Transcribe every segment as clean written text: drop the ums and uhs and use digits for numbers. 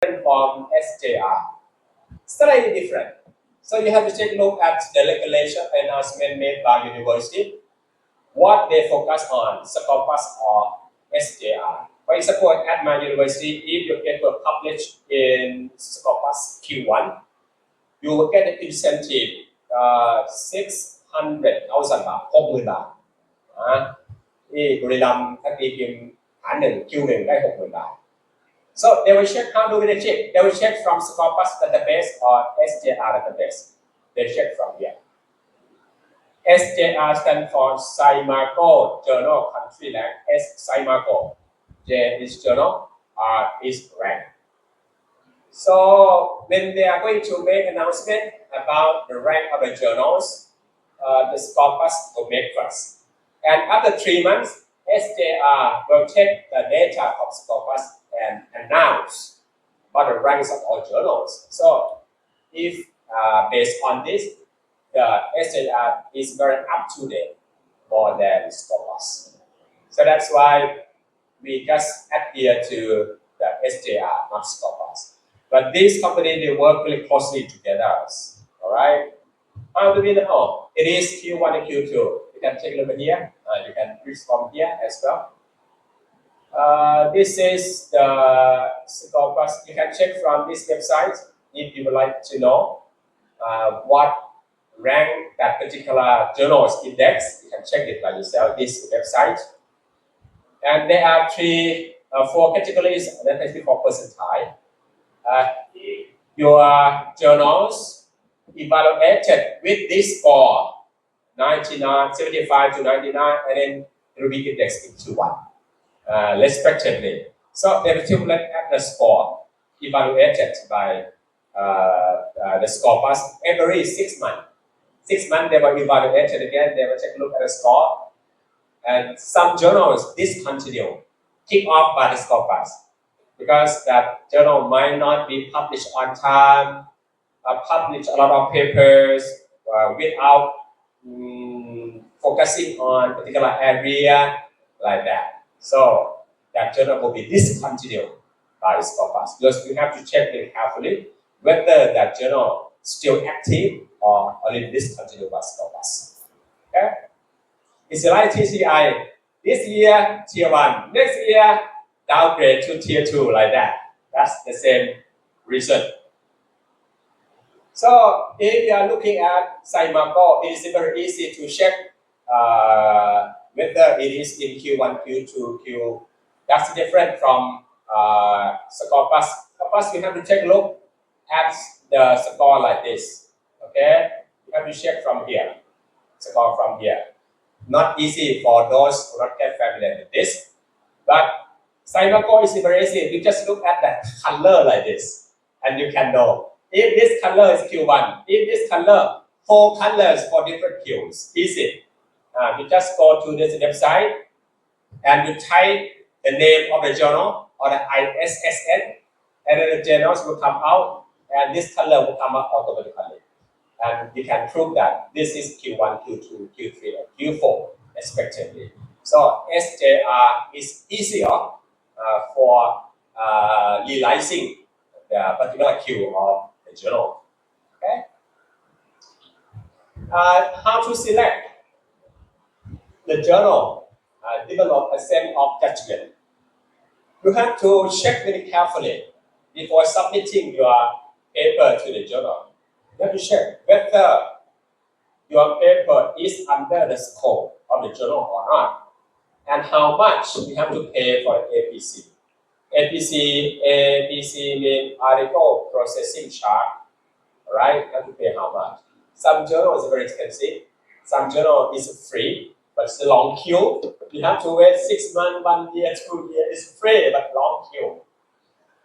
from SJR. Slightly different. So you have to take a look at the regulation announcement made by university, what they focus on, Scopus or SJR. For example, at my university, if your paper published in Scopus Q1, you will get an incentive 600,000 บาท 60,000 บาทที่บุรีรัมย์ถ้าตีพิมพ์หาร1 Q1 ได้ 60,000 บาท So they will check, how do they check? They will check from Scopus database or SJR database. They check from here. SJR stands for SciMarco Journal Country Rank. S SciMarco. J is journal, R is rank. So when they are going to make announcement about the rank of the journals, the Scopus will make first. And after 3 months, SJR will take the data of Scopus and announce about the ranks of all journals. So if based on this, the SJR is very up to date more than Scopus. So that's why we just adhere to the SJR, not Scopus. But these companies, they work really closely together. All right. How do we know? It is Q1 and Q2. You can take a look at here. You can read from here as well. This is the Scopus. You can check from this website if you would like to know what rank that particular journal's index. You can check it by yourself. This website, and there are 4 categories. That is for percentile. Your journals evaluated with this score 99, 75 to 99, and then it will be indexed into 1, respectively. So they will take a look at the score evaluated by the Scopus every 6 months. 6 months they will evaluate it again. They will take a look at the score, and some journals discontinue, kick off by the Scopus, because that journal might not be published on time, publish a lot of papers without focusing on particular area like that. So that journal will be discontinued by Scopus. Because we have to check it carefully whether that journal is still active or already discontinued by Scopus. Okay? It's like TCI. This year, tier 1. Next year, downgrade to tier 2, like that. That's the same reason. So if you are looking at SciMarco, it is very easy to check whether it is in Q1, Q2, Q. That's different from Scopus. Scopus, you have to take a look at the score like this. Okay, you have to check from here. Score from here. Not easy for those who not get familiar with this, but SciMarco is very easy. You just look at that color like this, and you can know if this color is Q1, if this color, 4 colors for different Qs. Easy. You just go to this website and you type the name of the journal or the ISSN, and then the journals will come out, and this color will come out automatically. And you can prove that this is Q1, Q2, Q3, and Q4 respectively. So SJR is easier for realizing the particular Q of the journal. Okay. How to select the journal? Develop a sense of judgment. You have to check very carefully before submitting your paper to the journal. You have to check whether your paper is under the scope of the journal or not, and how much you have to pay for APC. APC means article processing charge. Right? You have to pay how much? Some journal is very expensive. Some journal is free, but it's a long queue. You have to wait 6 months, 1 year, 2 years. It's free, but long queue.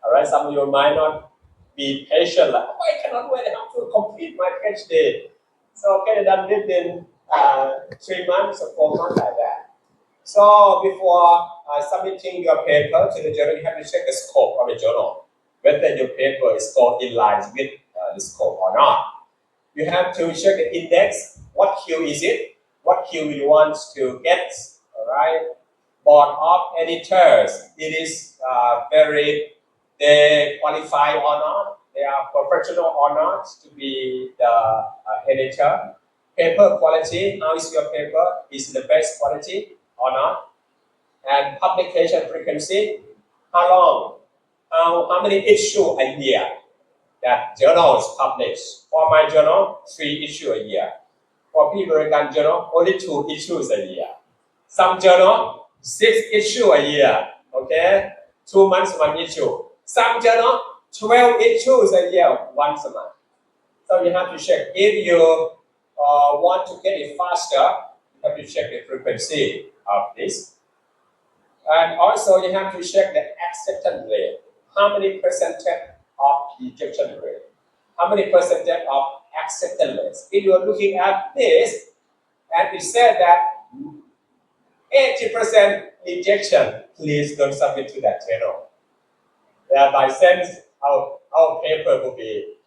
All right. Some of you might not be patient. Like, oh, I cannot wait. I have to complete my PhD. So get it done within 3 months or 4 months like that. So before submitting your paper to the journal, you have to check the scope of the journal, whether your paper is going in line with the scope or not. You have to check the index. What Q is it? What Q you want to get? All right. Board of editors. It is very they qualify or not, they are professional or not to be the editor. Paper quality, how is your paper? Is the best quality or not? And publication frequency, how long? How many issues a year that journals publish? For my journal, 3 issues a year. For People American Journal, only 2 issues a year. Some journal, 6 issues a year. Okay, 2 months 1 issue. Some journal, 12 issues a year, once a month. So you have to check. If you want to get it faster, you have to check the frequency of this. And also you have to check the acceptance rate. How many percentage of rejection rate? How many percentage of acceptance rate? If you are looking at this, and it said that 80% rejection, please don't submit to that journal. Thereby sense our paper will be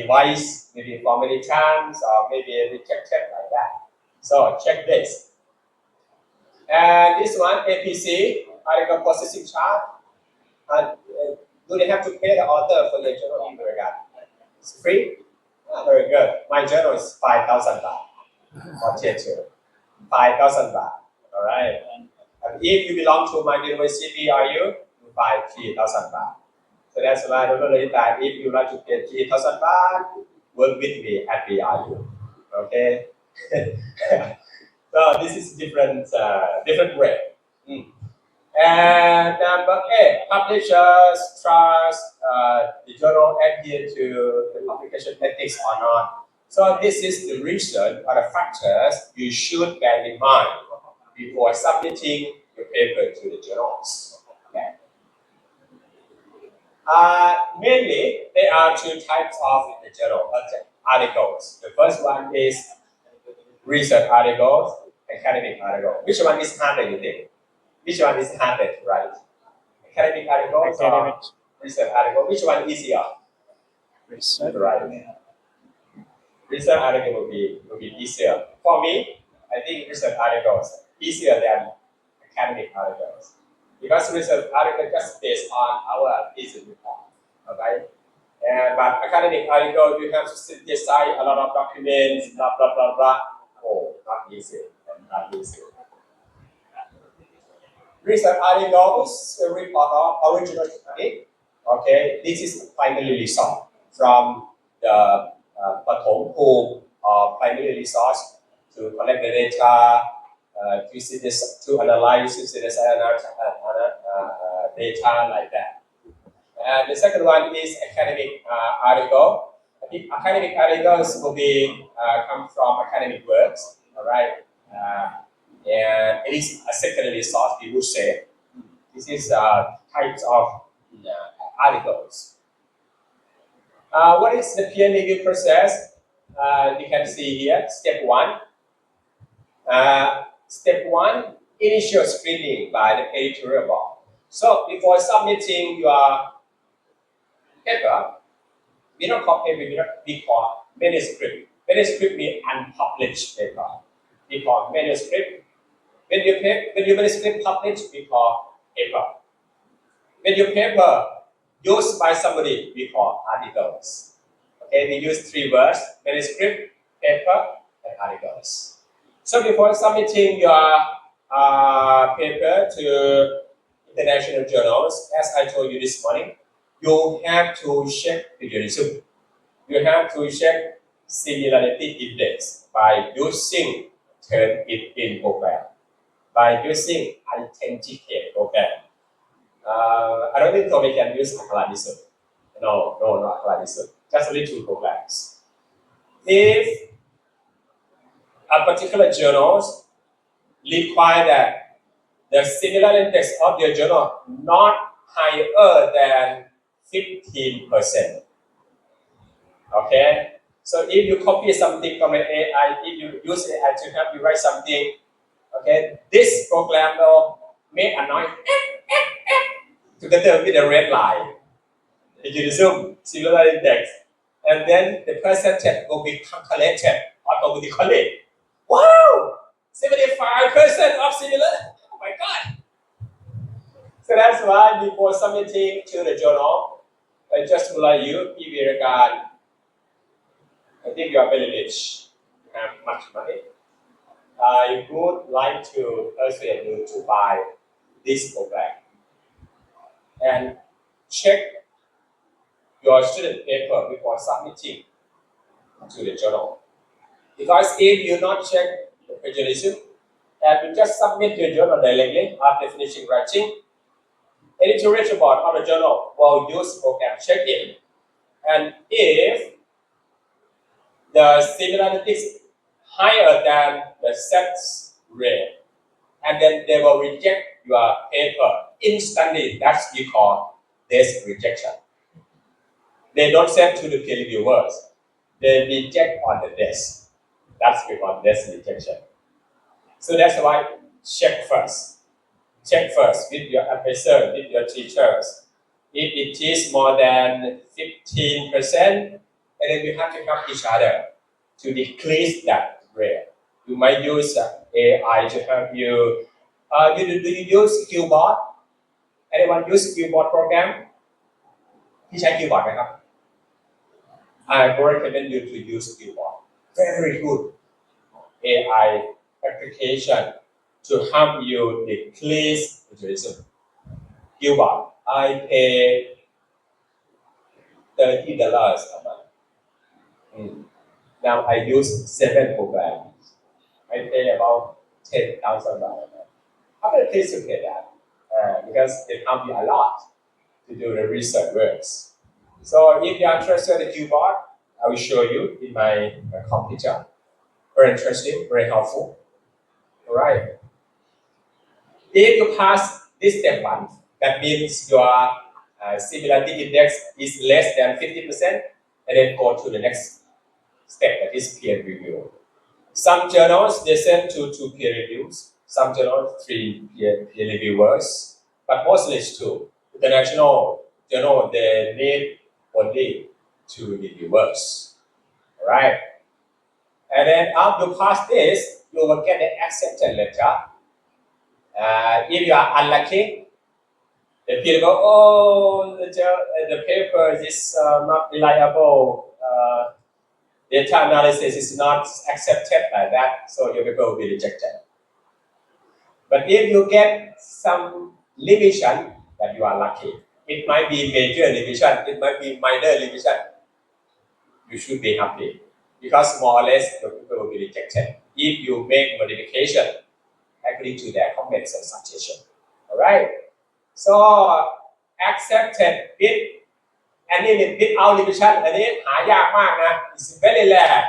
revised maybe for many times or maybe rejected like that. So check this. And this one, APC, article processing charge. Do they have to pay the author for their journal in regard? It's free? Very good. My journal is 5,000 baht. For tier 2. 5,000 baht. All right. And if you belong to my university, are you buy 3,000 baht. So that's why I don't know that if you like to pay 3,000 baht, work with me at BRU. Okay. So this is different rate. And number 8, publishers trust the journal adhere to the publication ethics or not. So this is the reason or the factors you should bear in mind before submitting your paper to the journals. Okay. Mainly, there are 2 types of the journal articles. The first one is research articles, academic articles. Which one is harder, you think? Which one is harder to write? Academic articles or research articles? Which one is easier? Research. Right. Research article will be easier. For me, I think research articles easier than academic articles. Because research article just based on our thesis report. Okay? But academic article, you have to synthesize a lot of documents, blah blah blah blah. Oh, not easy. Not easy. Research articles report of original technique. Okay, this is primary resource from the Pathom pool or primary resource to collect the data, to analyze, synthesize data like that. And the second one is academic article. I think academic articles will be come from academic works. All right. And it is a secondary source, we would say. This is types of articles. What is the peer review process? You can see here, step 1. Step 1, initial screening by the editorial board. So before submitting your paper, we don't call paper, we call manuscript. Manuscript means unpublished paper. We call manuscript. When your manuscript published, we call paper. When your paper used by somebody, we call articles. Okay, we use 3 words: manuscript, paper, and articles. So before submitting your paper to international journals, as I told you this morning, you have to check plagiarism. You have to check similarity index by using Turnitin program, by using authenticate program. I don't think so we can use academicism. No, not academicism. Just only 2 programs. If a particular journals require that the similar index of your journal not higher than 15%. Okay? So if you copy something from an AI, if you use AI to help you write something, okay, this program will make a noise together with the red line. If you assume similar index, and then the percentage will be calculated automatically. Wow! 75% of similar. Oh my God! that's why before submitting to the journal, I just would like you, if you regard, I think you are very rich, you have much money. I would like to persuade you to buy this program and check your student paper before submitting to the journal. Because if you not check the plagiarism and you just submit to the journal directly after finishing writing, editorial board of the journal will use program check it. And if the similarity is higher than the set rate, and then they will reject your paper instantly. That's we call desk rejection. They don't send to the peer reviewers. They reject on the desk. That's we call desk rejection. So that's why check first. Check first with your advisor, with your teachers. If it is more than 15%, and then you have to help each other to decrease that rate. You might use AI to help you. Do you use Qboard? Anyone use Qboard program? ที่ใช้ Qboard ไหมครับ I recommend you to use Qboard. Very good AI application to help you decrease plagiarism. Qboard. I pay $30 a month. Now I use 7 programs. I pay about $10,000. I'm very pleased to pay that because it helps me a lot to do the research works. So if you are interested in Qboard, I will show you in my computer. Very interesting, very helpful. All right. If you pass this step 1, that means your similarity index is less than 50%, and then go to the next step, that is peer review. Some journals, they send to 2 peer reviews. Some journals, 3 peer reviewers, but mostly it's 2. International journal, they need only 2 reviewers. All right. And then after you pass this, you will get the acceptance letter. If you are unlucky, the peer go, oh, the paper is not reliable. Data analysis is not accepted like that, so your paper will be rejected. But if you get some revision, that you are lucky. It might be major revision, it might be minor revision. You should be happy because more or less your paper will be rejected if you make modification according to their comments and suggestion. All right. So accepted with without revision อันนี้หายากมากนะ It's very rare,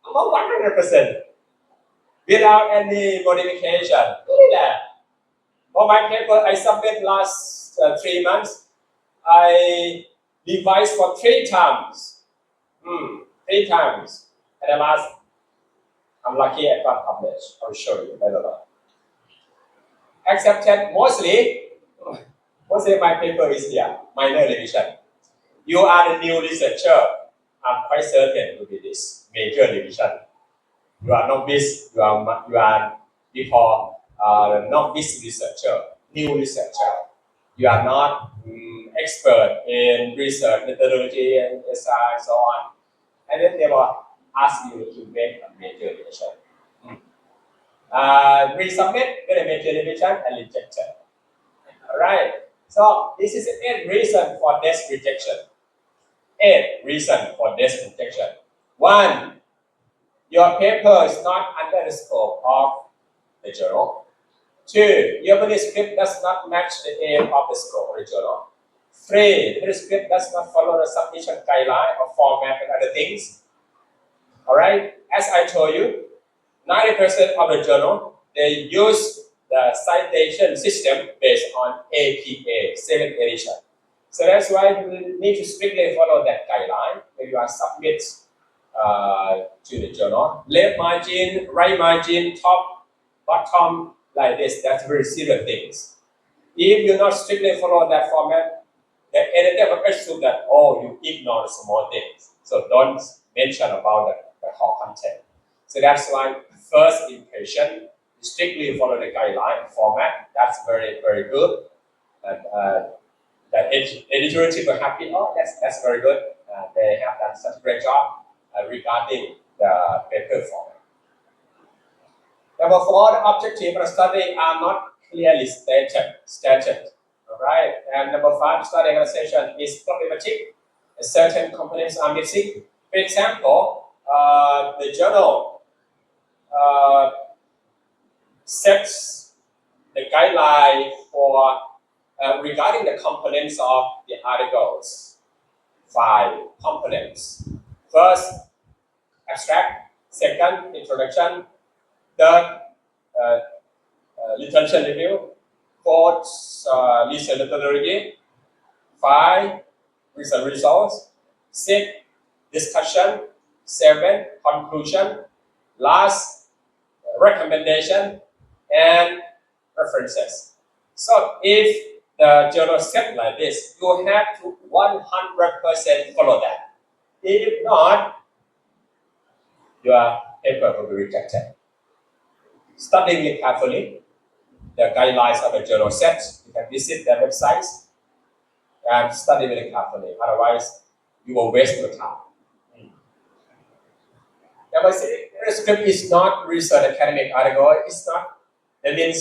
about 100%. Without any modification, very rare. For my paper, I submit last 3 months. I revised for 3 times. 3 times. And the last, I'm lucky I got published. I'll show you later on. Accepted mostly my paper is here, minor revision. You are the new researcher. I'm quite certain to be this major revision. You are novice. You are before novice researcher, new researcher. You are not expert in research methodology and SI and so on. And then they will ask you to make a major revision. Resubmit, get a major revision and rejected. All right. So this is 8 reasons for desk rejection. 8 reasons for desk rejection. 1. Your paper is not under the scope of the journal. 2. Your manuscript does not match the aim of the scope of the journal. 3. The manuscript does not follow the submission guideline or format and other things. All right. As I told you, 90% of the journal, they use the citation system based on APA, 7th edition. So that's why you need to strictly follow that guideline when you are submit to the journal. Left margin, right margin, top, bottom, like this. That's very serious things. If you not strictly follow that format, the editor will assume that, oh, you ignore the small things. So don't mention about the whole content. So that's why first impression strictly follow the guideline format. That's very, very good. And the editorial team were happy. Oh, that's very good. They have done such a great job regarding the paper format. Number 4, the objective of the study are not clearly stated. All right. And number 5, study organization is problematic. Certain components are missing. For example, the journal sets the guideline for regarding the components of the articles. 5 components. First, abstract. Second, introduction. Third, literature review. Fourth, research methodology. 5, research results. 6, discussion. 7, conclusion. Last, recommendation and references. So if the journal set like this, you have to 100% follow that. If not, your paper will be rejected. Studying it carefully, the guidelines of the journal set, you can visit their websites and study very carefully. Otherwise, you will waste your time. Number 6, script is not research academic article. It's not. That means